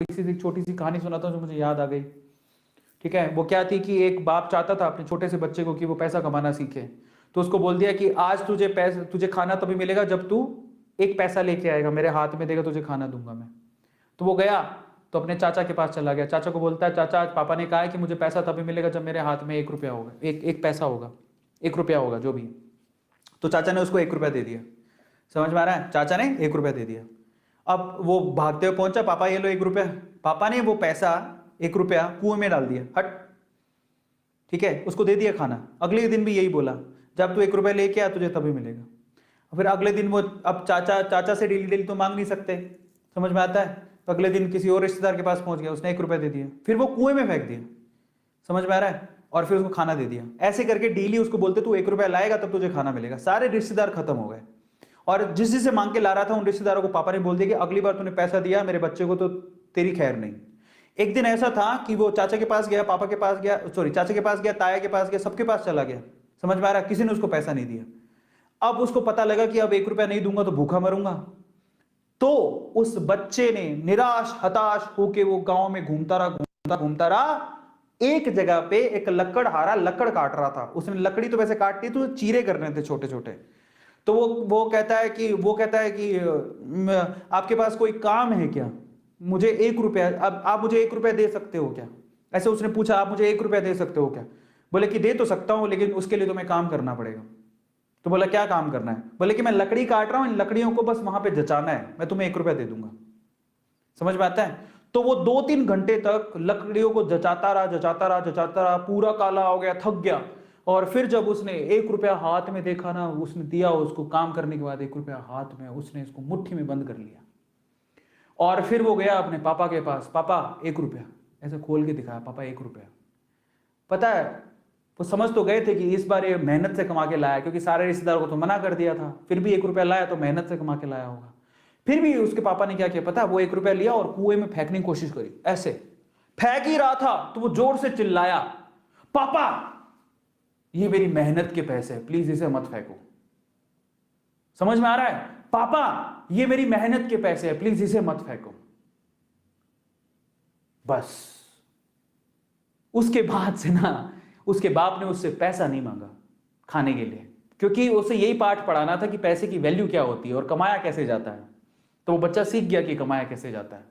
इसी छोटी सी कहानी सुनाता हूँ जो मुझे याद आ गई। ठीक है, वो क्या थी कि एक बाप चाहता था अपने छोटे से बच्चे को कि वो पैसा कमाना सीखे, तो उसको बोल दिया कि आज तुझे खाना तभी मिलेगा जब तू एक पैसा लेके आएगा, मेरे हाथ में देगा, तुझे खाना दूंगा मैं। तो वो गया तो अपने चाचा के पास चला गया, चाचा को बोलता है चाचा आज पापा ने कहा है कि मुझे पैसा तभी मिलेगा जब मेरे हाथ में 1 रुपया होगा, एक पैसा होगा, 1 रुपया होगा जो भी। तो चाचा ने उसको 1 रुपया दे दिया। समझ में आ रहा है, चाचा ने 1 रुपया दे दिया। अब वो भागते हुए पहुंचा, पापा ये लो 1 रुपया। पापा ने वो पैसा 1 रुपया कुएं में डाल दिया, हट। ठीक है, उसको दे दिया खाना। अगले दिन भी यही बोला, जब तू 1 रुपया लेके आ तुझे तभी मिलेगा। फिर अगले दिन वो, अब चाचा से डेली डेली तो मांग नहीं सकते, समझ में आता है, तो अगले दिन किसी और रिश्तेदार के पास पहुंच गया, उसने 1 रुपया दे दिया, फिर वो कुएं में फेंक दिया। समझ में आ रहा है, और फिर उसको खाना दे दिया। ऐसे करके डेली उसको बोलते तू 1 रुपया लाएगा तब तुझे खाना मिलेगा। सारे रिश्तेदार खत्म हो गए, और जिस जिससे मांग के ला रहा था उन रिश्तेदारों को पापा ने बोल दिया कि अगली बार तूने पैसा दिया मेरे बच्चे को तो तेरी खैर नहीं। एक दिन ऐसा था कि वो चाचा के पास गया, पापा के पास गया, सॉरी चाचा के पास गया, ताया के पास गया, सबके पास चला गया। समझ में आ रहा है, किसी ने उसको पैसा नहीं दिया। अब उसको पता लगा कि अब 1 रुपया नहीं दूंगा तो भूखा मरूंगा। तो उस बच्चे ने निराश हताश होके वो गांव में घूमता रहा। एक जगह पे एक लकड़हारा लकड़ काट रहा था। उसने लकड़ी तो वैसे काटती तो चीरे करने थे छोटे छोटे। तो वो कहता है कि आपके पास कोई काम है क्या, मुझे 1 रुपया, अब आप मुझे 1 रुपया दे सकते हो क्या? ऐसे उसने पूछा, आप मुझे 1 रुपया दे सकते हो क्या? बोले कि दे तो सकता हूं लेकिन उसके लिए तुम्हें काम करना पड़ेगा। तो बोला क्या काम करना है? बोले कि मैं लकड़ी काट रहा हूं, इन लकड़ियों को बस वहां पे जचाना है, मैं तुम्हें 1 रुपया दे दूंगा। समझ में आता है? तो वो 2-3 घंटे तक लकड़ियों को जचाता रहा, पूरा काला हो गया, थक गया। और फिर जब उसने 1 रुपया हाथ में देखा ना, उसने दिया उसको काम करने के बाद 1 रुपया हाथ में, उसने इसको मुट्ठी में बंद कर लिया। और फिर वो गया अपने पापा के पास, पापा 1 रुपया, ऐसे खोल के दिखाया, पापा 1 रुपया। पता है वो समझ तो गए थे कि इस बार ये मेहनत से कमा के लाया, क्योंकि सारे रिश्तेदारों को तो मना कर दिया था, फिर भी 1 रुपया लाया तो मेहनत से कमा के लाया होगा। फिर भी उसके पापा ने क्या किया पता है, वो 1 रुपया लिया और कुएं में फेंकने की कोशिश करी। ऐसे फेंक ही रहा था तो वो जोर से चिल्लाया, पापा ये मेरी मेहनत के पैसे हैं, प्लीज इसे मत फेंको। समझ में आ रहा है? पापा ये मेरी मेहनत के पैसे हैं, प्लीज इसे मत फेंको। बस उसके बाद से ना उसके बाप ने उससे पैसा नहीं मांगा खाने के लिए, क्योंकि उसे यही पाठ पढ़ाना था कि पैसे की वैल्यू क्या होती है और कमाया कैसे जाता है। तो वो बच्चा सीख गया कि कमाया कैसे जाता है।